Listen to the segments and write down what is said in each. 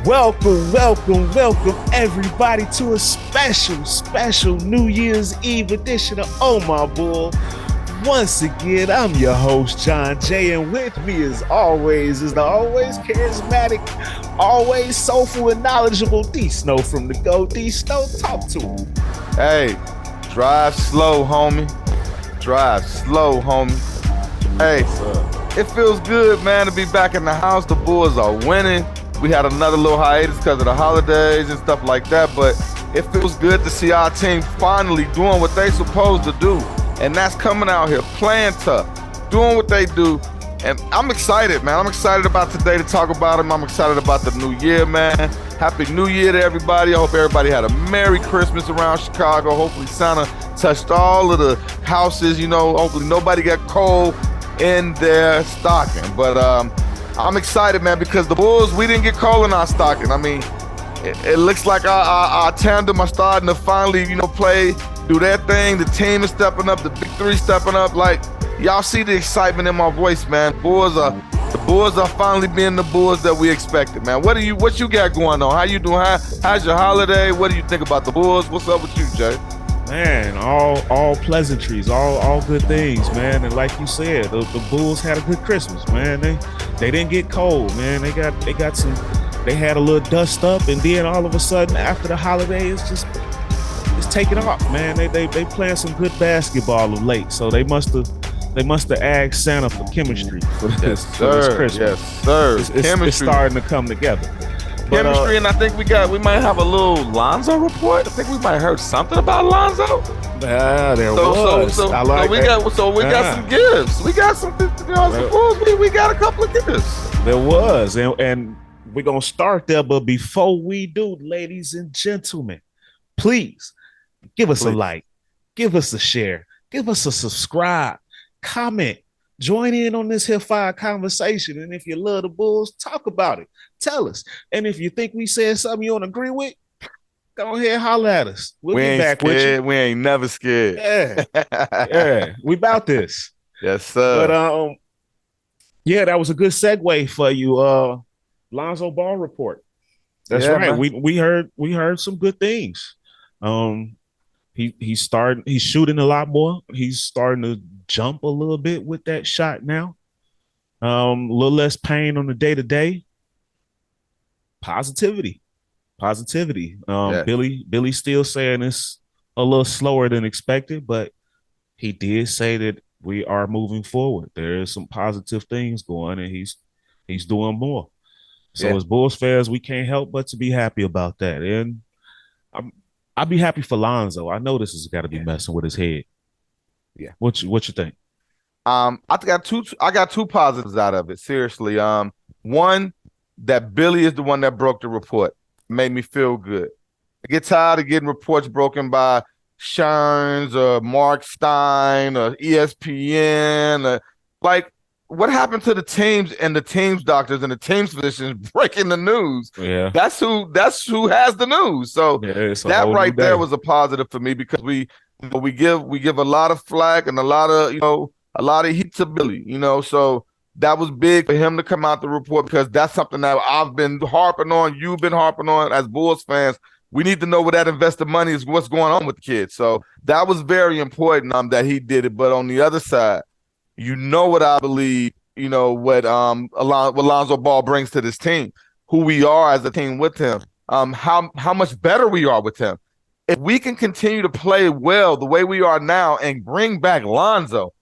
Welcome everybody to a special New Year's Eve edition of Oh My Bull. Once again, I'm your host, John J, and with me as always is the always charismatic, always soulful and knowledgeable D-Snow from the Go. D-Snow, talk to him. Hey, drive slow, homie. Drive slow, homie. Hey, it feels good, man, to be back in the house. The Bulls are winning. We had another little hiatus because of the holidays and stuff like that, but it feels good to see our team finally doing what they're supposed to do. And that's coming out here, playing tough, doing what they do. And I'm excited, man. I'm excited about today to talk about them. I'm excited about the new year, man. Happy New Year to everybody. I hope everybody had a Merry Christmas around Chicago. Hopefully Santa touched all of the houses, hopefully nobody got cold in their stocking. But I'm excited, man, because the Bulls, we didn't get cold in our stocking. I mean, it looks like our tandem are starting to finally, play, do their thing. The team is stepping up, the big three stepping up. Like, y'all see the excitement in my voice, man. The Bulls are finally being the Bulls that we expected, man. What you got going on? How you doing? How's your holiday? What do you think about the Bulls? What's up with you, Jay? Man, all pleasantries, all good things, man. And like you said, the Bulls had a good Christmas, man. They didn't get cold, man. They had a little dust up, and then all of a sudden after the holiday, it's taking off, man. They playing some good basketball of late, so they must have asked Santa for chemistry for this Christmas. Yes, sir. It's starting to come together. Chemistry, and I think we might have a little Lonzo report. I think we might have heard something about Lonzo. Yeah, there was. So we got some gifts. We got some we got a couple of gifts. There was, and we're gonna start there. But before we do, ladies and gentlemen, please give us a like, give us a share, give us a subscribe, comment. Join in on this here fire conversation. And if you love the Bulls, talk about it. Tell us. And if you think we said something you don't agree with, go ahead and holler at us. We'll be back scared. with you. We ain't never scared. Yeah. We about this. Yes, sir. But that was a good segue for you. Lonzo Ball report. That's right. Man. We heard some good things. He's shooting a lot more. He's starting to jump a little bit with that shot now. A little less pain on the day-to-day. Positivity. Billy's still saying it's a little slower than expected, but he did say that we are moving forward. There is some positive things going, and he's doing more. So as Bulls fans, we can't help but to be happy about that. And I'll be happy for Lonzo. I know this has got to be messing with his head. Yeah. What you think? I got two positives out of it. Seriously. One, that Billy is the one that broke the report. Made me feel good. I get tired of getting reports broken by Sherns or Mark Stein or ESPN. Like, what happened to the teams and the teams doctors and the teams physicians breaking the news? Yeah. That's who has the news. So that right there was a positive for me, because we give a lot of flack and a lot of heat to Billy, so that was big for him to come out the report, because that's something that I've been harping on, you've been harping on as Bulls fans. We need to know where that invested money is, what's going on with the kids. So that was very important that he did it. But on the other side, what I believe, what Lonzo Ball brings to this team, who we are as a team with him, how much better we are with him. If we can continue to play well the way we are now and bring back Lonzo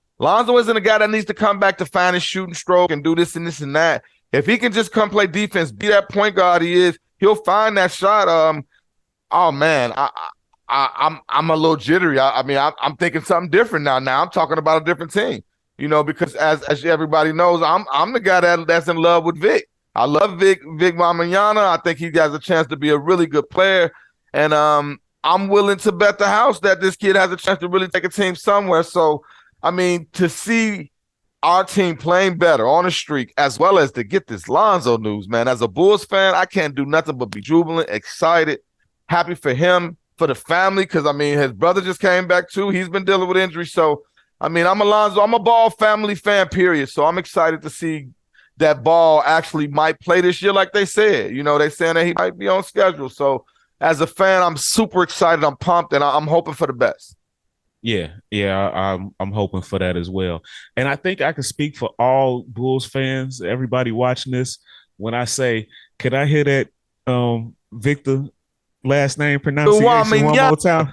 isn't a guy that needs to come back to find his shooting stroke and do this and this and that. If he can just come play defense, be that point guard he is, he'll find that shot. Oh man, I'm a little jittery. I'm thinking something different now. Now I'm talking about a different team, because as everybody knows, I'm the guy that's in love with Vic. I love Vic Wembanyama. I think he has a chance to be a really good player, and I'm willing to bet the house that this kid has a chance to really take a team somewhere. So, to see our team playing better on a streak, as well as to get this Lonzo news, man, as a Bulls fan, I can't do nothing but be jubilant, excited, happy for him, for the family, because, his brother just came back too. He's been dealing with injury. So, I'm a Ball family fan, period. So I'm excited to see that Ball actually might play this year, like they said. You know, they saying that he might be on schedule. So as a fan, I'm super excited. I'm pumped, and I'm hoping for the best. Yeah, I'm hoping for that as well. And I think I can speak for all Bulls fans, everybody watching this, when I say, can I hear that Victor last name pronunciation one more time?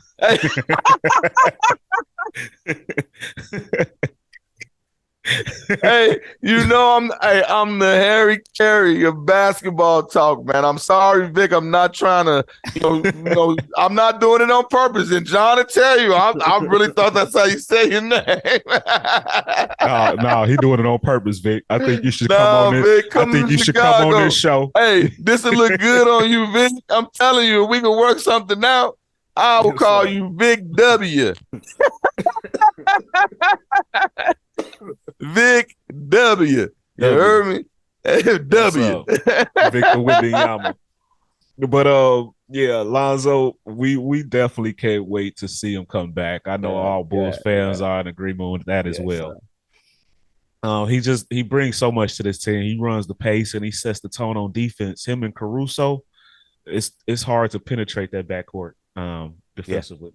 Hey, you know I'm the Harry Carey of basketball talk, man. I'm sorry, Vic. I'm not trying to, I'm not doing it on purpose. And John will tell you, I really thought that's how you say your name. No, he doing it on purpose, Vic. I think you should come on this. Vic, I think you should come on this show. Hey, this will look good on you, Vic. I'm telling you, if we can work something out, I will call you Vic W. Vic W. You heard me? W. Victor Wembanyama. But yeah, Lonzo, we definitely can't wait to see him come back. I know all Bulls fans are in agreement with that as well. He brings so much to this team. He runs the pace and he sets the tone on defense. Him and Caruso, it's hard to penetrate that backcourt defensively.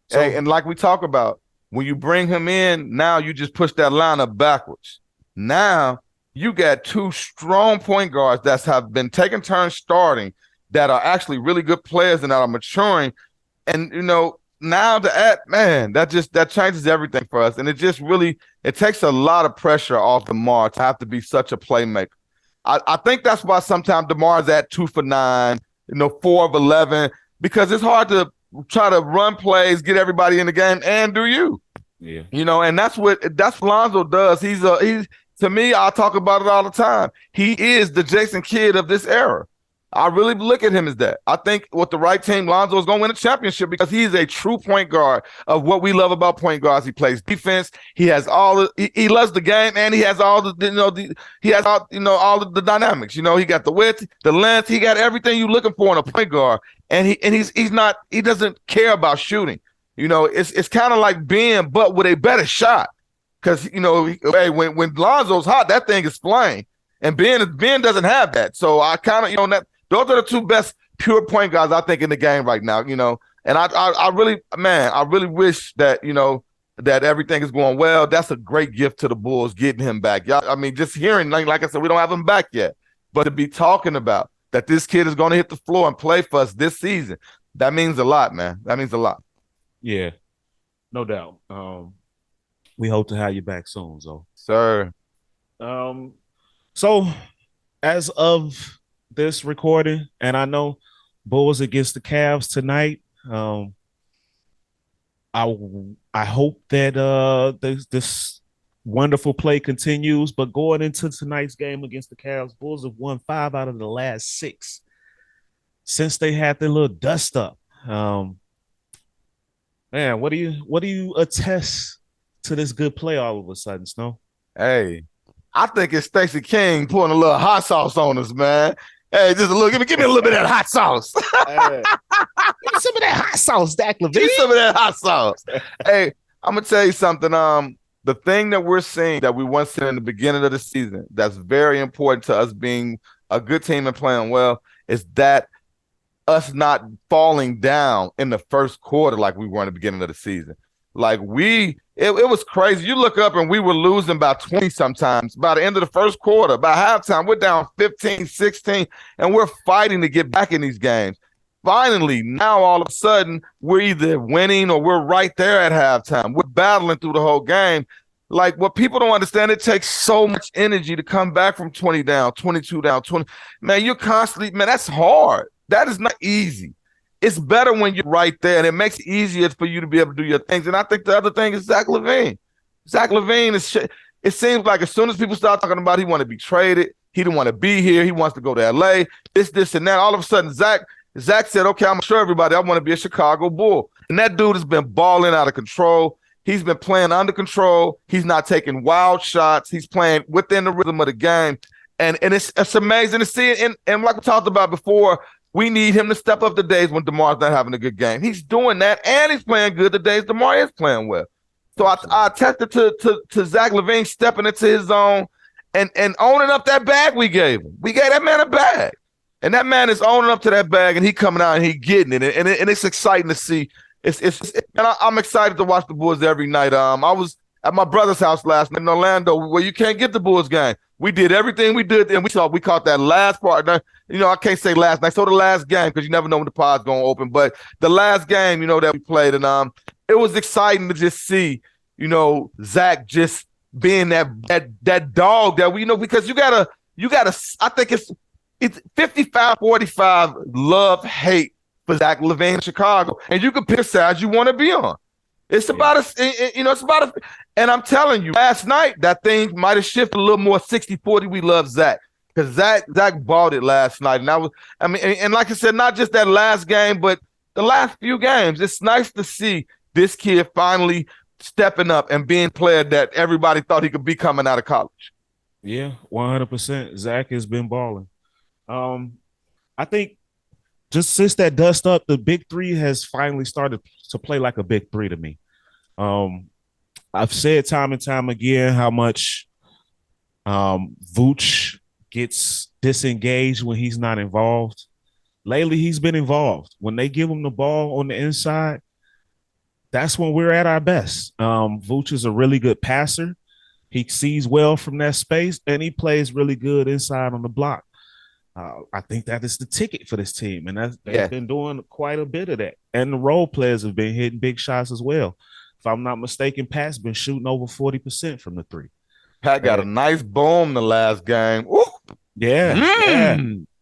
So, hey, and like we talk about, when you bring him in, now you just push that lineup backwards. Now you got two strong point guards that have been taking turns starting, that are actually really good players and that are maturing. And now to add, man, that changes everything for us. And it takes a lot of pressure off DeMar to have to be such a playmaker. I think that's why sometimes DeMar's at 2 for 9, 4 of 11, because it's hard to try to run plays, get everybody in the game, and do you. Yeah. And that's what Lonzo does. He's to me, I talk about it all the time. He is the Jason Kidd of this era. I really look at him as that. I think with the right team, Lonzo is going to win a championship because he is a true point guard of what we love about point guards. He plays defense. He has he loves the game, and he has all the he has all the dynamics. He got the width, the length. He got everything you're looking for in a point guard. And he doesn't care about shooting. It's kind of like Ben, but with a better shot. Because hey, when Lonzo's hot, that thing is flying. And Ben doesn't have that. So I kind of those are the two best pure point guards I think in the game right now. And I really wish that that everything is going well. That's a great gift to the Bulls getting him back. I mean, just hearing like I said, we don't have him back yet, but to be talking about that this kid is going to hit the floor and play for us this season, that means a lot, man. That means a lot. Yeah, no doubt. We hope to have you back soon, Zoe. Sir. So as of this recording, and I know Bulls against the Cavs tonight, I hope that this wonderful play continues. But going into tonight's game against the Cavs, Bulls have won 5 out of the last 6 since they had their little dust up. Man, what do you attest to this good play all of a sudden, Snow? Hey, I think it's Stacey King pouring a little hot sauce on us, man. Hey, just a little, give me a little bit of that hot sauce. Give me some of that hot sauce, Zach LaVine. Give me some of that hot sauce. Hey, I'm gonna tell you something. The thing that we're seeing that we weren't seeing in the beginning of the season, that's very important to us being a good team and playing well, is that us not falling down in the first quarter like we were in the beginning of the season. Like it was crazy. You look up and we were losing by 20 sometimes. By the end of the first quarter, by halftime, we're down 15, 16, and we're fighting to get back in these games. Finally, now all of a sudden, we're either winning or we're right there at halftime. We're battling through the whole game. Like, what people don't understand, it takes so much energy to come back from 20 down, 22 down, 20. Man, you're constantly, man, that's hard. That is not easy. It's better when you're right there, and it makes it easier for you to be able to do your things. And I think the other thing is Zach LaVine. Zach LaVine it seems like as soon as people start talking about he want to be traded, he don't want to be here, he wants to go to LA, this, and that. All of a sudden, Zach said, okay, I'm going to show everybody I want to be a Chicago Bull. And that dude has been balling out of control. He's been playing under control. He's not taking wild shots. He's playing within the rhythm of the game. And it's amazing to see it. And like we talked about before, we need him to step up the days when DeMar's not having a good game. He's doing that, and he's playing good the days DeMar is playing well. So I attested to Zach LaVine stepping into his zone and owning up that bag we gave him. We gave that man a bag. And that man is owning up to that bag, and he coming out and he getting it, and it's exciting to see. And I'm excited to watch the Bulls every night. I was at my brother's house last night in Orlando, where you can't get the Bulls game. We did everything we did, and we caught that last part. Now, I can't say last night, so the last game, because you never know when the pod's gonna open. But the last game, that we played, and it was exciting to just see, Zach just being that dog that we because you gotta. I think it's 55-45 love hate for Zach LaVine in Chicago, and you can pick sides you want to be on. It's about and I'm telling you, last night that thing might have shifted a little more 60-40. We love Zach because Zach bought it last night, and like I said, not just that last game, but the last few games. It's nice to see this kid finally stepping up and being player that everybody thought he could be coming out of college. Yeah, 100%. Zach has been balling. I think just since that dust up, the big three has finally started to play like a big three to me. I've said time and time again how much Vooch gets disengaged when he's not involved. Lately, he's been involved. When they give him the ball on the inside, that's when we're at our best. Vooch is a really good passer. He sees well from that space, and he plays really good inside on the block. I think that is the ticket for this team, and they've been doing quite a bit of that. And the role players have been hitting big shots as well. If I'm not mistaken, Pat's been shooting over 40% from the three. Pat got a nice boom the last game. Ooh. Yeah.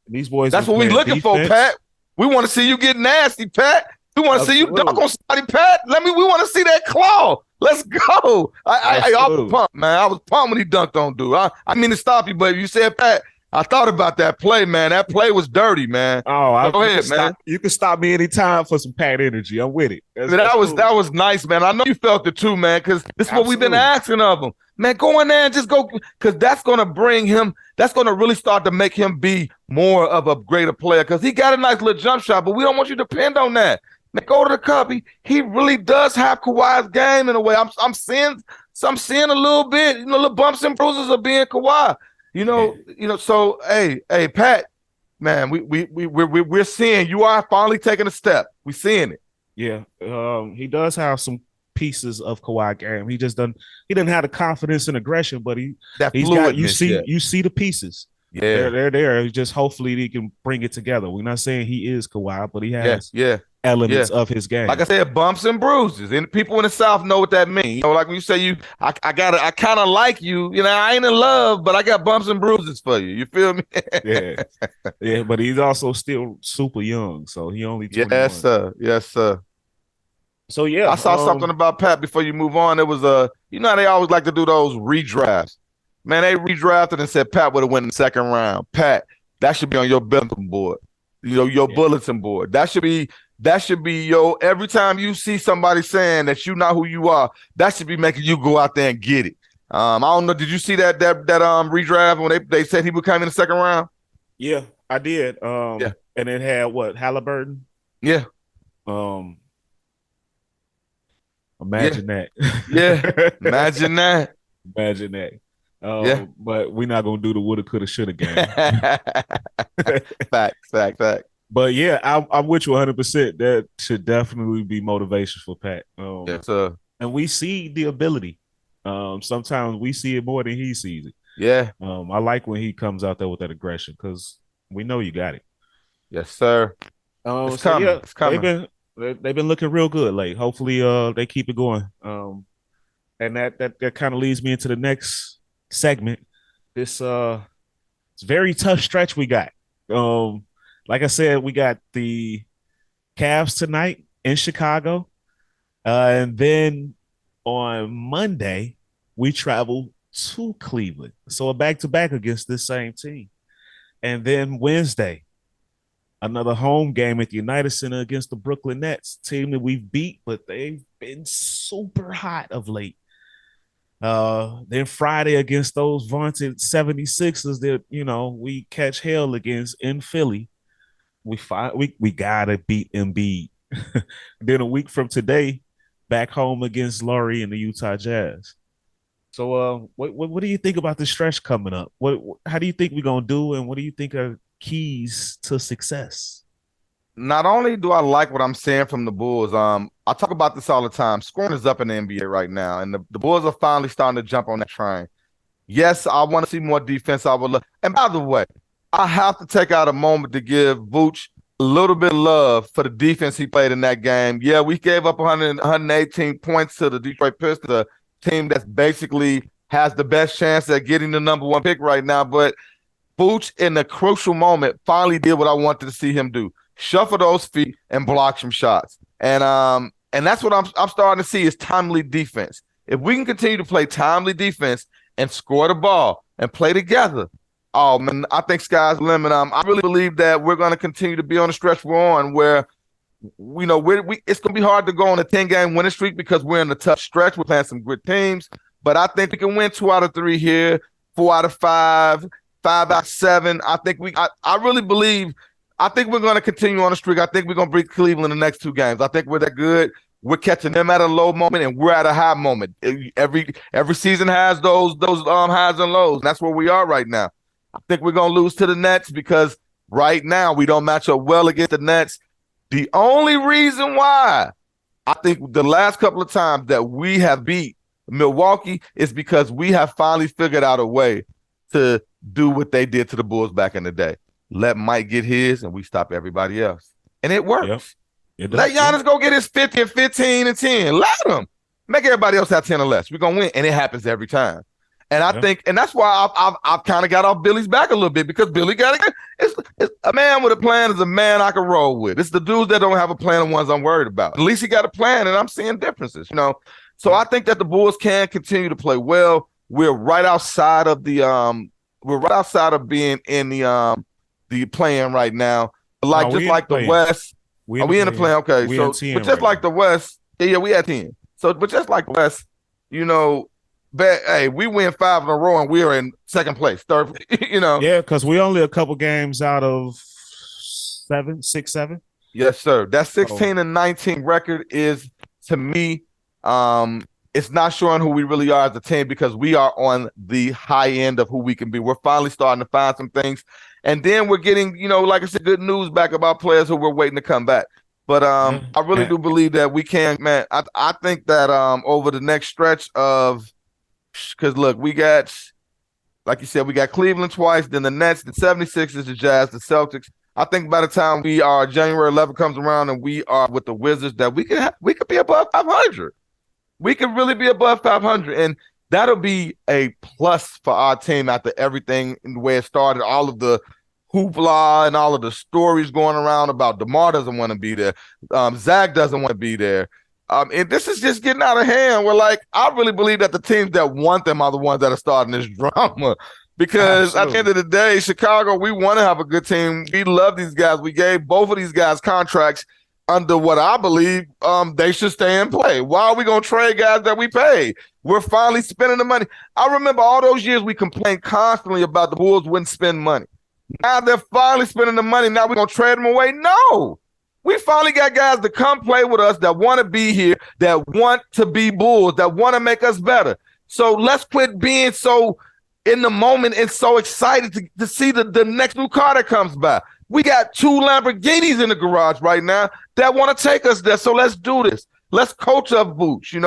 These boys. That's what we're looking for, Pat. We want to see you get nasty, Pat. We want to see you dunk on somebody, Pat. We want to see that claw. Let's go. I was pumped, man. I was pumped when he dunked on dude. I mean to stop you, but you said, Pat, I thought about that play, man. That play was dirty, man. Oh, go ahead, man. You can stop me anytime for some Pat energy. I'm with it. That was nice, man. I know you felt it too, man, because this is what we've been asking of him. Man, go in there and just go, because that's going to bring him, that's going to really start to make him be more of a greater player, because he got a nice little jump shot, but we don't want you to depend on that. Man, go to the cup. He really does have Kawhi's game in a way. I'm seeing a little bit, little bumps and bruises of being Kawhi. So hey, Pat, man, we're seeing you are finally taking a step. We're seeing it. Yeah, he does have some pieces of Kawhi game. He didn't have the confidence and aggression, but he's got you see the pieces. Yeah, they're there. Just hopefully he can bring it together. We're not saying he is Kawhi, but he has elements of his game. Like I said, bumps and bruises, and people in the South know what that means. Like when you say I kind of like you. I ain't in love, but I got bumps and bruises for you. You feel me? yeah. But he's also still super young, so he only 21. Yes, sir. So yeah, I saw something about Pat before you move on. It was how they always like to do those redrafts. Man, they redrafted and said Pat would have won in the second round. Pat, that should be on your bulletin board. Your bulletin board. That should be every time you see somebody saying that you're not who you are, that should be making you go out there and get it. I don't know. Did you see that redraft when they said he would come in the second round? Yeah, I did. And it had what, Halliburton? Yeah. Imagine that. Yeah. Imagine that. Imagine that. But we're not gonna do the woulda, coulda, shoulda game. Fact. But yeah, I'm with you 100%. That should definitely be motivation for Pat. Yes, sir. And we see the ability. Sometimes we see it more than he sees it. Yeah. I like when he comes out there with that aggression because we know you got it. Yes, sir. It's coming. Yeah, it's coming. They've been looking real good. Like hopefully, they keep it going. And that kind of leads me into the next segment. This it's very tough stretch we got. Like I said, we got the Cavs tonight in Chicago. And then on Monday, we travel to Cleveland. So a back-to-back against this same team. And then Wednesday, another home game at the United Center against the Brooklyn Nets, team that we've beat, but they've been super hot of late. Then Friday against those vaunted 76ers that, we catch hell against in Philly. We gotta beat Embiid. Then a week from today, back home against Laurie and the Utah Jazz. So, what do you think about the stretch coming up? How do you think we're gonna do, and what do you think are keys to success? Not only do I like what I'm seeing from the Bulls, I talk about this all the time. Scoring is up in the NBA right now, and the Bulls are finally starting to jump on that train. Yes, I want to see more defense. I would love. And by the way, I have to take out a moment to give Vooch a little bit of love for the defense he played in that game. Yeah, we gave up 118 points to the Detroit Pistons, a team that's basically has the best chance at getting the number one pick right now. But Vooch, in the crucial moment, finally did what I wanted to see him do: shuffle those feet and block some shots. And that's what I'm starting to see is timely defense. If we can continue to play timely defense and score the ball and play together, oh man, I think sky's the limit. I really believe that we're going to continue to be on the stretch we're on, where it's going to be hard to go on a 10-game winning streak because we're in a tough stretch. We're playing some good teams, but I think we can win 2 out of 3 here, 4 out of 5, 5 out of 7. I really believe. I think we're going to continue on the streak. I think we're going to beat Cleveland in the next 2 games. I think we're that good. We're catching them at a low moment, and we're at a high moment. Every season has those highs and lows, and that's where we are right now. I think we're going to lose to the Nets because right now we don't match up well against the Nets. The only reason why I think the last couple of times that we have beat Milwaukee is because we have finally figured out a way to do what they did to the Bulls back in the day. Let Mike get his, and we stop everybody else. And it works. Yep. Let Giannis go get his 50 and 15 and 10. Let him. Make everybody else have 10 or less. We're going to win, and it happens every time. And I think, and that's why I've kind of got off Billy's back a little bit, because Billy it's a man with a plan is a man I can roll with. It's the dudes that don't have a plan, the ones I'm worried about. At least he got a plan, and I'm seeing differences, So I think that the Bulls can continue to play well. We're right outside of being in the playing right now. Like, just like the West. We in the play? Okay, so but just like the West, yeah, we had 10. So, but just like the West, hey, we win 5 in a row and we're in second place, third. Yeah, because we only a couple games out of 6, 7. Yes, sir. That 16 and 19 record is, to me, it's not showing who we really are as a team, because we are on the high end of who we can be. We're finally starting to find some things. And then we're getting, like I said, good news back about players who we're waiting to come back. But I really do believe that we can, man. I think that over the next stretch of, because look, we got, like you said, we got Cleveland twice, then the Nets, the 76ers, the Jazz, the Celtics. I think by the time January 11th comes around and we are with the Wizards, that we could be above 500. We could really be above 500, and that'll be a plus for our team after everything and the way it started, all of the hoopla and all of the stories going around about DeMar doesn't want to be there. Zach doesn't want to be there. And this is just getting out of hand. I really believe that the teams that want them are the ones that are starting this drama. Because Absolutely. At the end of the day, Chicago, we want to have a good team. We love these guys. We gave both of these guys contracts under what I believe they should stay and play. Why are we going to trade guys that we pay? We're finally spending the money. I remember all those years we complained constantly about the Bulls wouldn't spend money. Now they're finally spending the money. Now we're going to trade them away? No. We finally got guys to come play with us that want to be here, that want to be Bulls, that want to make us better. So let's quit being so in the moment and so excited to see the next new car that comes by. We got 2 Lamborghinis in the garage right now that want to take us there. So let's do this. Let's coach up Vooch, and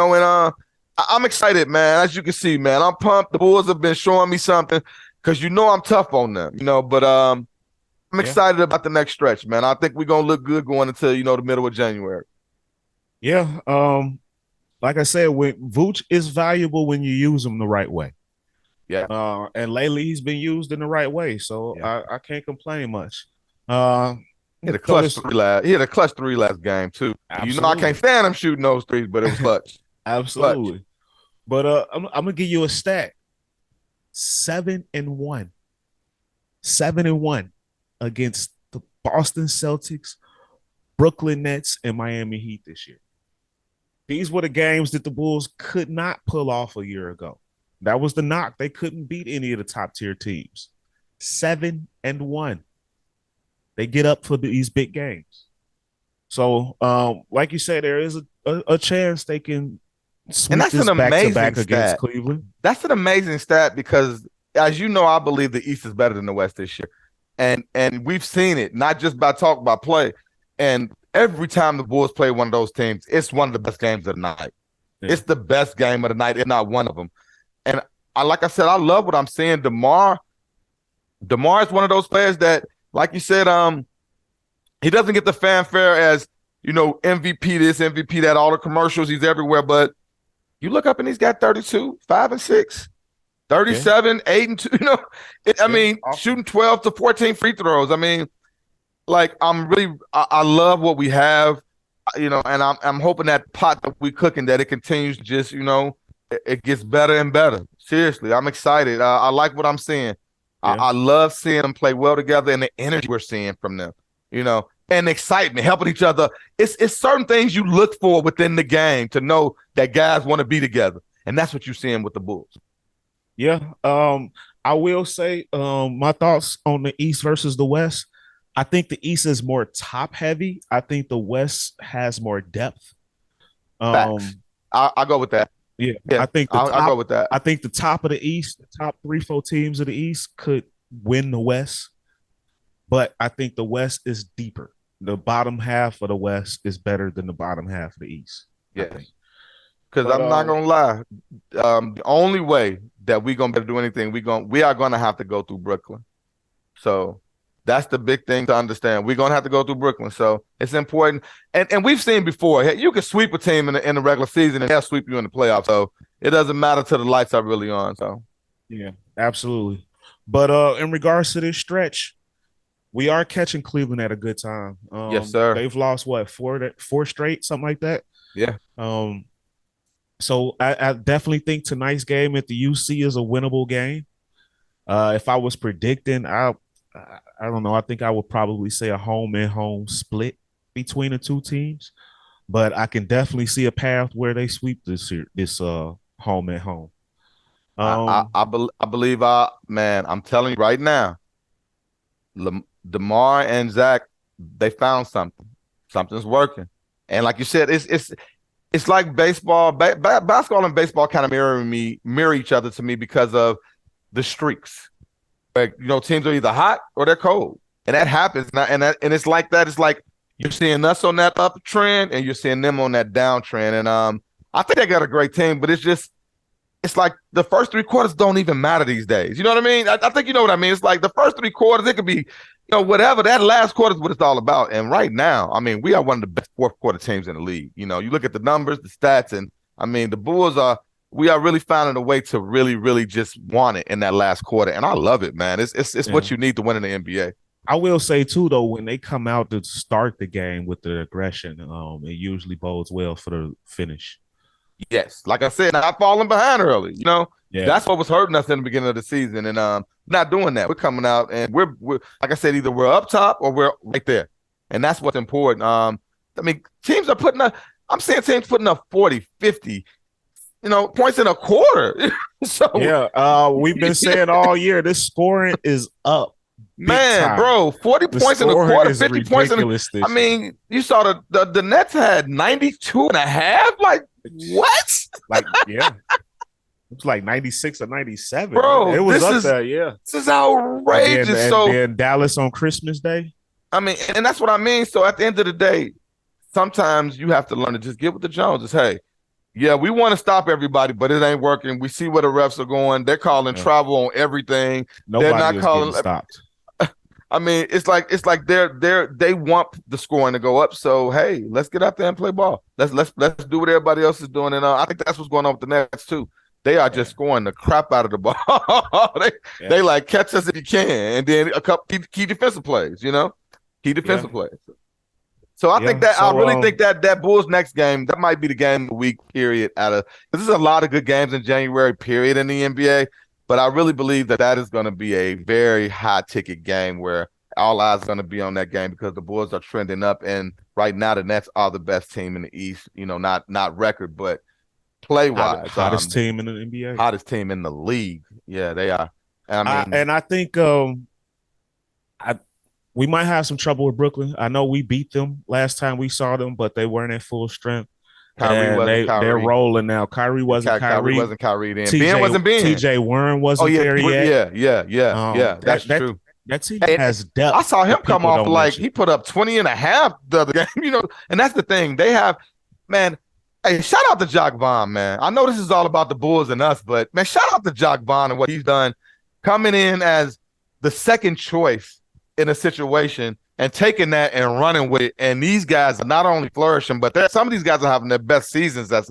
I'm excited, man. As you can see, man, I'm pumped. The Bulls have been showing me something, because I'm tough on them, but I'm excited about the next stretch, man. I think we're going to look good going into, the middle of January. Yeah. Like I said, Vooch is valuable when you use him the right way. Yeah. And lately he's been used in the right way. So I can't complain much. He had a clutch 3 last game too. Absolutely. I can't stand him shooting those threes, but it was clutch. Absolutely. Clutch. But I'm gonna give you a stat. 7-1. 7-1 against the Boston Celtics, Brooklyn Nets, and Miami Heat this year. These were the games that the Bulls could not pull off a year ago. That was the knock. They couldn't beat any of the top tier teams. 7-1. They get up for these big games. So, like you said, there is a chance they can And Sweep that's this an back to amazing back against stat. Cleveland. That's an amazing stat because, as you know, I believe the East is better than the West this year, and we've seen it not just by talk, by play. And every time the Bulls play one of those teams, it's one of the best games of the night. Yeah. It's the best game of the night, if not one of them. And like I said, I love what I'm seeing. DeMar is one of those players that, like you said, he doesn't get the fanfare as, MVP this, MVP that, all the commercials, he's everywhere. But you look up and he's got 32, 5 and 6, Yeah. 37, 8 and 2. Awesome. Shooting 12 to 14 free throws. I mean, like I love what we have, and I'm hoping that pot that we cooking, that it continues to just, it gets better and better. Seriously, I'm excited. I like what I'm seeing. Yeah. I love seeing them play well together and the energy we're seeing from them, and excitement, helping each other. It's certain things you look for within the game to know that guys want to be together. And that's what you're seeing with the Bulls. Yeah. I will say my thoughts on the East versus the West. I think the East is more top heavy. I think the West has more depth. Facts. I'll go with that. Yeah, I think I'll go with that. I think the top of the East, the top 3-4 teams of the East could win the West, but I think the West is deeper. The bottom half of the West is better than the bottom half of the East. Yes, because I'm not gonna lie. The only way that we're gonna be able to do anything, we are gonna have to go through Brooklyn. So that's the big thing to understand. We're gonna have to go through Brooklyn, so it's important. And we've seen before, you can sweep a team in the regular season, and they'll sweep you in the playoffs. So it doesn't matter till the lights are really on. So yeah, absolutely. But in regards to this stretch, we are catching Cleveland at a good time. Yes, sir. They've lost what, four straight, something like that. Yeah. So I definitely think tonight's game at the UC is a winnable game. If I was predicting, I don't know. I think I would probably say a home and home split between the two teams, but I can definitely see a path where they sweep this home and home. I believe, man, I'm telling you right now, DeMar and Zach, they found something. Something's working, and like you said, it's like baseball, basketball and baseball kind of mirror each other to me because of the streaks. Like, teams are either hot or they're cold, and that happens. And it's like that. It's like you're seeing us on that uptrend, and you're seeing them on that downtrend. And I think they got a great team, but it's like the first 3 quarters don't even matter these days. You know what I mean? I think you know what I mean. It's like the first 3 quarters, it could be, whatever. That last quarter is what it's all about. And right now, I mean, we are one of the best fourth quarter teams in the league. You look at the numbers, the stats, and I mean, the Bulls we are really finding a way to really, really just want it in that last quarter. And I love it, man. It's what you need to win in the NBA. I will say too, though, when they come out to start the game with the aggression, it usually bodes well for the finish. Yes, like I said, not falling behind early. Yeah. That's what was hurting us in the beginning of the season, and not doing that. We're coming out, and we're like I said, either we're up top or we're right there, and that's what's important. I mean, teams are putting up. I'm seeing teams putting up 40, 50, points in a quarter. So yeah, we've been saying all year this scoring is up. Man, bro, 40 points in a quarter, 50 points in a, I mean, you saw the Nets had 92 and a half. Like, what? Like, yeah. It was like 96 or 97. Bro, it was up there, yeah. This is outrageous. And then Dallas on Christmas Day. I mean, and that's what I mean. So at the end of the day, sometimes you have to learn to just get with the Joneses. Hey, yeah, we want to stop everybody, but it ain't working. We see where the refs are going. They're calling travel on everything. Nobody They're not calling stopped. I mean, it's like they want the scoring to go up. So hey, let's get out there and play ball. Let's do what everybody else is doing. And I think that's what's going on with the Nets too. They are just scoring the crap out of the ball. They like catch us if you can, and then a couple key defensive plays. Key defensive plays. So I think that I really think that Bulls next game, that might be the game of the week. Period. This is a lot of good games in January. Period in the NBA. But I really believe that is going to be a very high-ticket game where all eyes are going to be on that game because the Bulls are trending up. And right now, the Nets are the best team in the East, not record, but play-wise. Hottest team in the NBA. Hottest team in the league. Yeah, they are. I think we might have some trouble with Brooklyn. I know we beat them last time we saw them, but they weren't at full strength. Kyrie and wasn't they're Kyrie. rolling now. Kyrie wasn't Kyrie Kyrie. wasn't Kyrie then. Ben TJ wasn't Ben. TJ Warren Oh wasn't yeah, there yet. yeah. That's That true. that team Hey, has I depth saw him that come people off don't like mention. he put up 20 and a half the other game, and that's the thing. They have, man, hey, shout out to Jock Vaughn, man. I know this is all about the Bulls and us, but man, shout out to Jock Vaughn and what he's done coming in as the second choice in a situation and taking that and running with it. And these guys are not only flourishing, but some of these guys are having their best seasons as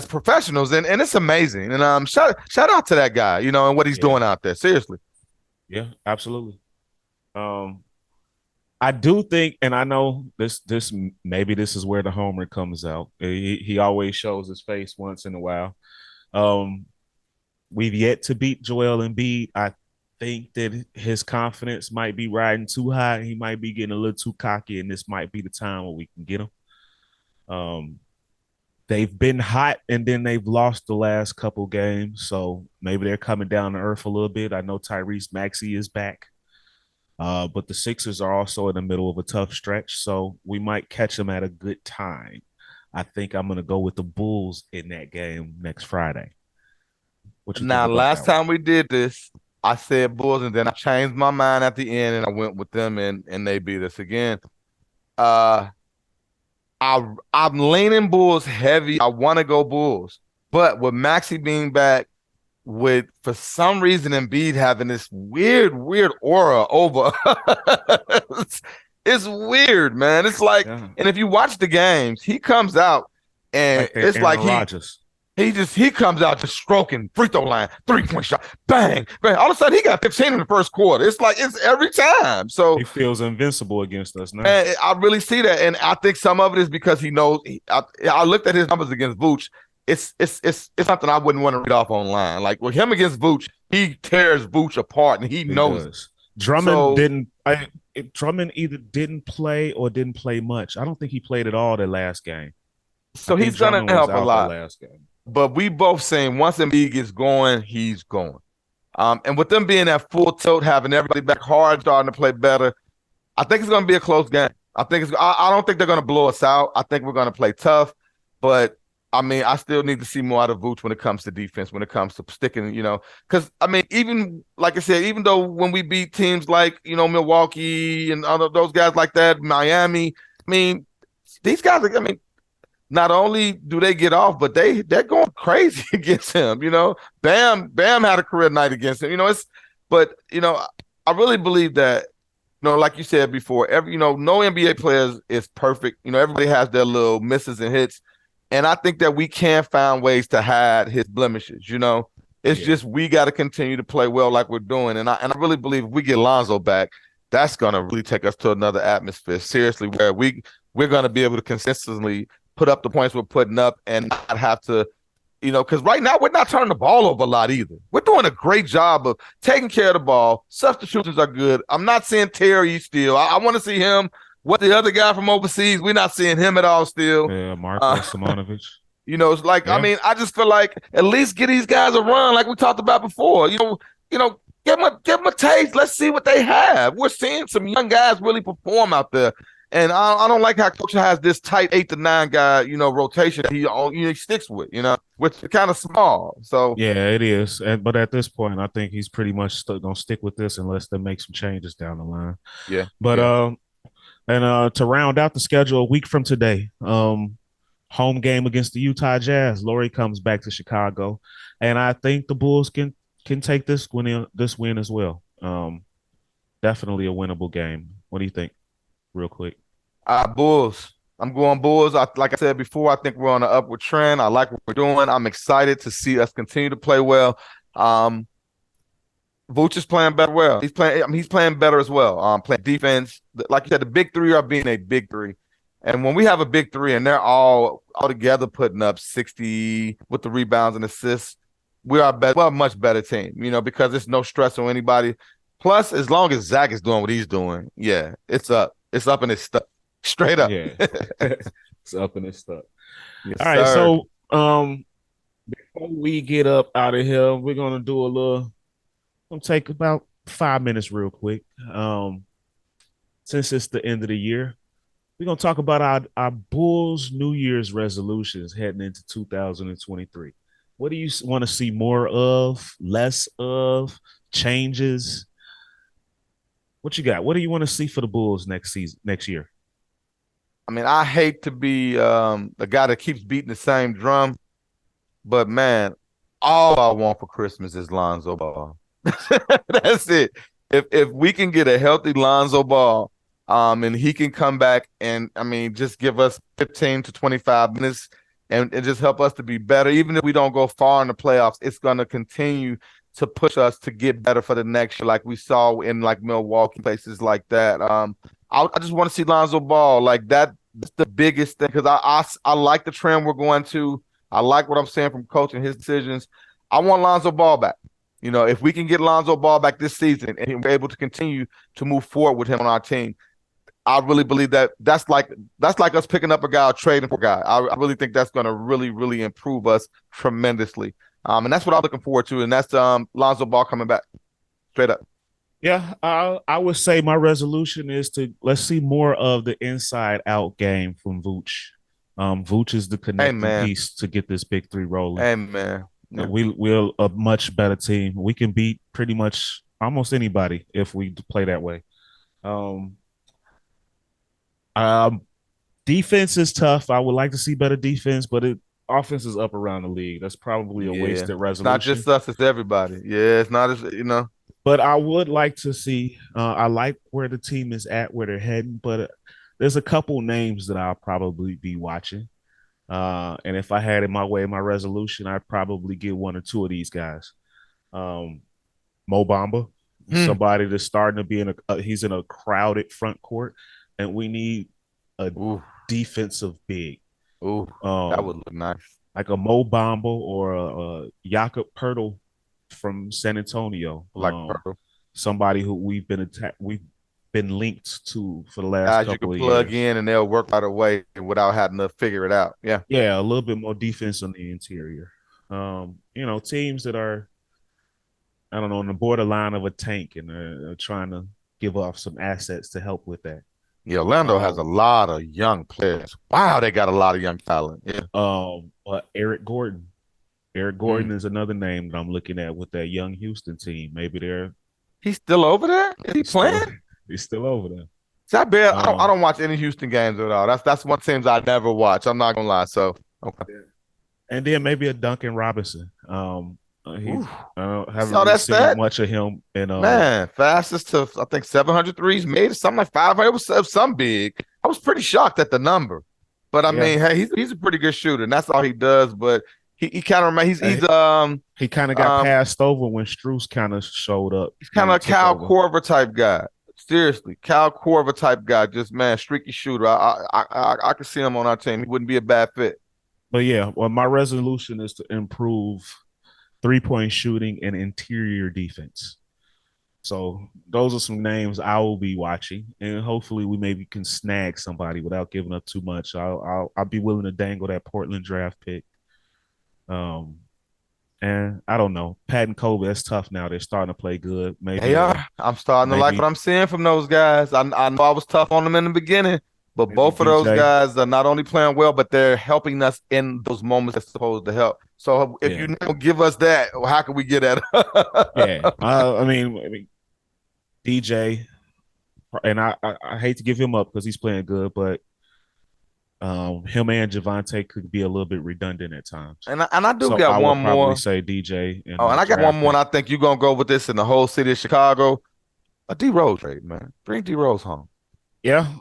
professionals, and it's amazing. And shout out to that guy, and what he's Yeah, doing out there. Seriously. yeah, absolutely. Um, I do think, and I know this maybe this is where the homer comes out. He always shows his face once in a while. Um, we've yet to beat Joel Embiid. I think that his confidence might be riding too high. He might be getting a little too cocky, and this might be the time where we can get him. Um, they've been hot, and then they've lost the last couple games, so maybe they're coming down to earth a little bit. I know Tyrese Maxey is back. But the Sixers are also in the middle of a tough stretch, so we might catch them at a good time. I think I'm going to go with the Bulls in that game next Friday. What you think Now, about last that one? time we did this, I said Bulls, and then I changed my mind at the end, and I went with them, and they beat us again. Uh, I'm leaning Bulls heavy. I want to go Bulls, but with Maxi being back, with for some reason Embiid having this weird aura over, it's weird, man. It's like, Yeah, and if you watch the games, he comes out, and like that it's like Aaron Rodgers. he comes out just stroking free throw line, 3-point shot, bang, bang. All of a sudden he got 15 in the first quarter. It's like it's every time. So He feels invincible against us now. and I really see that, and I think some of it is because he knows. I looked at his numbers against Vooch. It's something I wouldn't want to read off online. Like with him against Vooch, he tears Vooch apart, and he He knows it. does. Drummond So didn't. Drummond either didn't play or didn't play much. I don't think he played at all the last game. I so think he's gonna Drummond was help a out the lot. last game. But we both saying once Embiid gets going, he's going. And with them being at full tilt, having everybody back hard, starting to play better, I think it's going to be a close game. I don't think they're going to blow us out. I think we're going to play tough, but I mean, I still need to see more out of Vooch when it comes to defense, when it comes to sticking, because I mean, even like I said, even though when we beat teams like, Milwaukee and other those guys like that, Miami, I mean, these guys, I mean, not only do they get off, but they're going crazy against him. Bam had a career night against him. But I really believe that, like you said before, no NBA players is perfect. Everybody has their little misses and hits, and I think that we can find ways to hide his blemishes. It's Yeah. just we got to continue to play well like we're doing, and I really believe if we get Lonzo back, that's gonna really take us to another atmosphere. Seriously, where we're gonna be able to consistently put up the points we're putting up and not have to, because right now we're not turning the ball over a lot either. We're doing a great job of taking care of the ball. Substitutions are good. I'm not seeing Terry still. I want to see him. What the other guy from overseas, we're not seeing him at all still. Yeah, Marco Simonovic. It's like, I Yeah. mean, I just feel like at least get these guys a run like we talked about before. Give them a taste. Let's see what they have. We're seeing some young guys really perform out there. And I don't like how coach has this tight 8 to 9 guy, rotation that he sticks with, which is kind of small. So Yeah, it is. But at this point, I think he's pretty much gonna stick with this unless they make some changes down the line. yeah, But yeah. to round out the schedule, a week from today, home game against the Utah Jazz. Laurie comes back to Chicago, and I think the Bulls can take this win as well. Definitely a winnable game. What do you think, real quick? Bulls. I'm going Bulls. Like I said before, I think we're on an upward trend. I like what we're doing. I'm excited to see us continue to play well. Vooch is playing better. Well, he's playing better as well. Playing defense. Like you said, the big three are being a big three. And when we have a big three and they're all together putting up 60 with the rebounds and assists, we're a much better team, because there's no stress on anybody. Plus, as long as Zach is doing what he's doing, yeah, it's up. It's up and it's stuck. Straight up. Yeah, it's up and it's stuck. Yes, All right, sir. so before we get up out of here, we're gonna do a little. Gonna take about 5 minutes, real quick. Since it's the end of the year, We're gonna talk about our Bulls New Year's resolutions heading into 2023. What do you want to see more of, less of, changes? What you got? What do you want to see for the Bulls next season, next year? I mean, I hate to be the guy that keeps beating the same drum, but man, all I want for Christmas is Lonzo Ball. That's it. If we can get a healthy Lonzo Ball, and he can come back and I mean just give us 15 to 25 minutes and just help us to be better. Even if we don't go far in the playoffs, it's gonna continue to push us to get better for the next year, like we saw in like Milwaukee, places like that. I just want to see Lonzo Ball like that. That's the biggest thing because I like the trend we're going to. I like what I'm saying from coach and his decisions. I want Lonzo Ball back. You know, if we can get Lonzo Ball back this season and we're able to continue to move forward with him on our team, I really believe that that's like us picking up a guy or trading for a guy. I really think that's going to really, really improve us tremendously. And that's what I'm looking forward to. And that's Lonzo Ball coming back straight up. Yeah, I would say my resolution is to let's see more of the inside out game from Vooch. Vooch is the connecting Amen. piece to get this big three rolling. Amen. Yeah. We're a much better team. We can beat pretty much almost anybody if we play that way. Um, um, Defense is tough. I would like to see better defense, but offense is up around the league. That's probably a wasted It's not resolution. just us, it's everybody. Yeah, it's not as But I would like to see. I like where the team is at, where they're heading. But there's a couple names that I'll probably be watching. And if I had it my way, my resolution, I'd probably get one or two of these guys. Mo Bamba, somebody that's starting to be he's in a crowded front court, and we need a Ooh. defensive big. Ooh, that would look nice. Like a Mo Bamba or a Jakob Pertl from San Antonio. Like somebody who we've been linked to for the last guys couple you of can plug years. in and they'll work right away without having to figure it out. Yeah. Yeah, a little bit more defense on the interior. Teams that are, I don't know, on the borderline of a tank and are trying to give off some assets to help with that. Yeah, Orlando has a lot of young players. Wow, they got a lot of young talent. Yeah. Eric Gordon. Eric Gordon is another name that I'm looking at with that young Houston team. Maybe he's still over there. Is he playing? He's still over there. See, I don't watch any Houston games at all. That's one team I never watch. I'm not gonna lie. So okay. And then maybe a Duncan Robinson. I haven't So really seen much of him. And man, fastest to I think 700 threes made, something like 500. It was some big. I was pretty shocked at the number, but I mean, hey, he's a pretty good shooter, and that's all he does. But he kind of he kind of got passed over when Strus kind of showed up. He's kind of a Kyle Korver type guy. Seriously, Kyle Korver type guy. Just man, streaky shooter. I could see him on our team. He wouldn't be a bad fit. But yeah, well, my resolution is to improve 3-point shooting and interior defense. So those are some names I will be watching, and hopefully we maybe can snag somebody without giving up too much. I'll be willing to dangle that Portland draft pick. And I don't know, Pat and Kobe. That's tough now. They're starting to play good. Maybe they are. I'm starting to like what I'm seeing from those guys. I know I was tough on them in the beginning, but both of those guys are not only playing well, but they're helping us in those moments that's supposed to help. So if you don't give us that, how can we get at it? Yeah, I mean, DJ, and I hate to give him up because he's playing good, but him and Javante could be a little bit redundant at times. And I do got one more. Probably say DJ. And I got one more. And I think you're gonna go with this in the whole city of Chicago. A D Rose trade, man. Bring D Rose home. Yeah.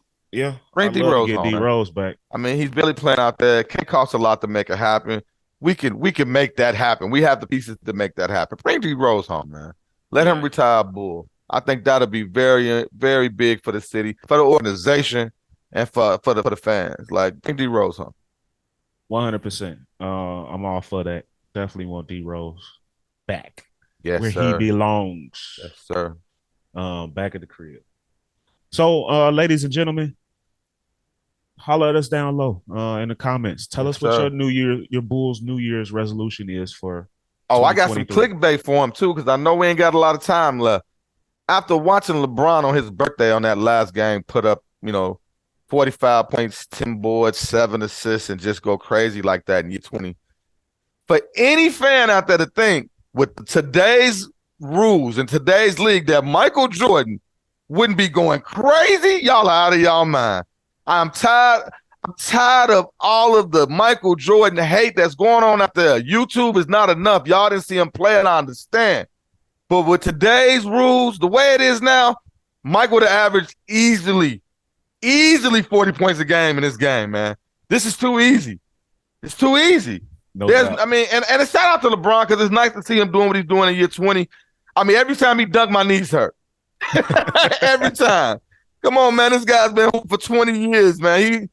Bring D Rose home. Get D Rose back. I mean, he's barely playing out there. It can't cost a lot to make it happen. We can make that happen. We have the pieces to make that happen. Bring D Rose home, man. Let him retire Bull. I think that'll be very, very big for the city, for the organization, and for the fans. Like bring D Rose home. 100%. I'm all for that. Definitely want D Rose back. Yes, where sir. He belongs. Yes, sir. Back at the crib. So, ladies and gentlemen, holler at us down low in the comments. Tell us what your Bulls New Year's resolution is for. Oh, I got some clickbait for him too, because I know we ain't got a lot of time left. After watching LeBron on his birthday on that last game put up, 45 points, 10 boards, 7 assists, and just go crazy like that in year 20. For any fan out there to think with today's rules and today's league that Michael Jordan wouldn't be going crazy, y'all are out of y'all mind. I'm tired of all of the Michael Jordan hate that's going on out there. YouTube is not enough. Y'all didn't see him play, and I understand. But with today's rules, the way it is now, Mike would have averaged easily 40 points a game in this game, man. This is too easy. It's too easy. No doubt. I mean, and a shout out to LeBron because it's nice to see him doing what he's doing in year 20. I mean, every time he dunked, my knees hurt. Every time. Come on, man. This guy's been hooping for 20 years, man.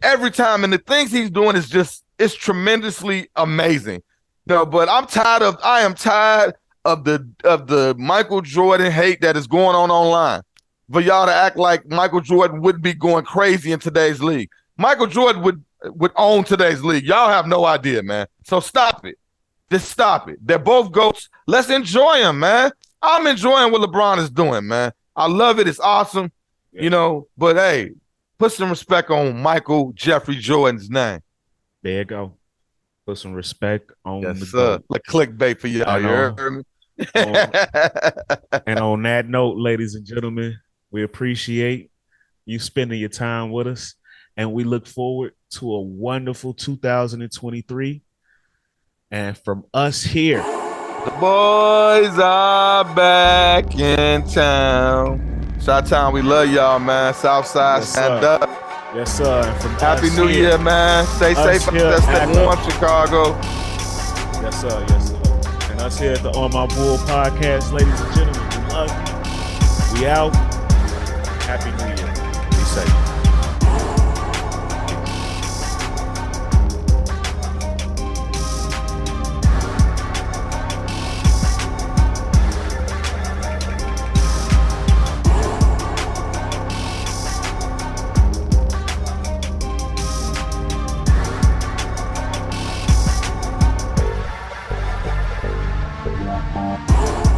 Every time, and the things he's doing is it's tremendously amazing. No, but I am tired of the Michael Jordan hate that is going on online. For y'all to act like Michael Jordan wouldn't be going crazy in today's league. Michael Jordan would own today's league. Y'all have no idea, man. So stop it. Just stop it. They're both GOATs. Let's enjoy them, man. I'm enjoying what LeBron is doing, man. I love it. It's awesome, but hey, put some respect on Michael Jeffrey Jordan's name. There you go. Put some respect on yes, the sir. Like clickbait for y'all. You heard me? And on that note, ladies and gentlemen, we appreciate you spending your time with us, and we look forward to a wonderful 2023. And from us here, the boys are back in town. Chi-Town, we love y'all, man. Southside, stand up. Yes, sir. And from Happy New Year, man. Stay safe out there. Stay warm, Chicago. Yes, sir. Yes, sir. And us here at the On My Bull podcast, ladies and gentlemen, we love you. We out. Happy New Year. Be safe.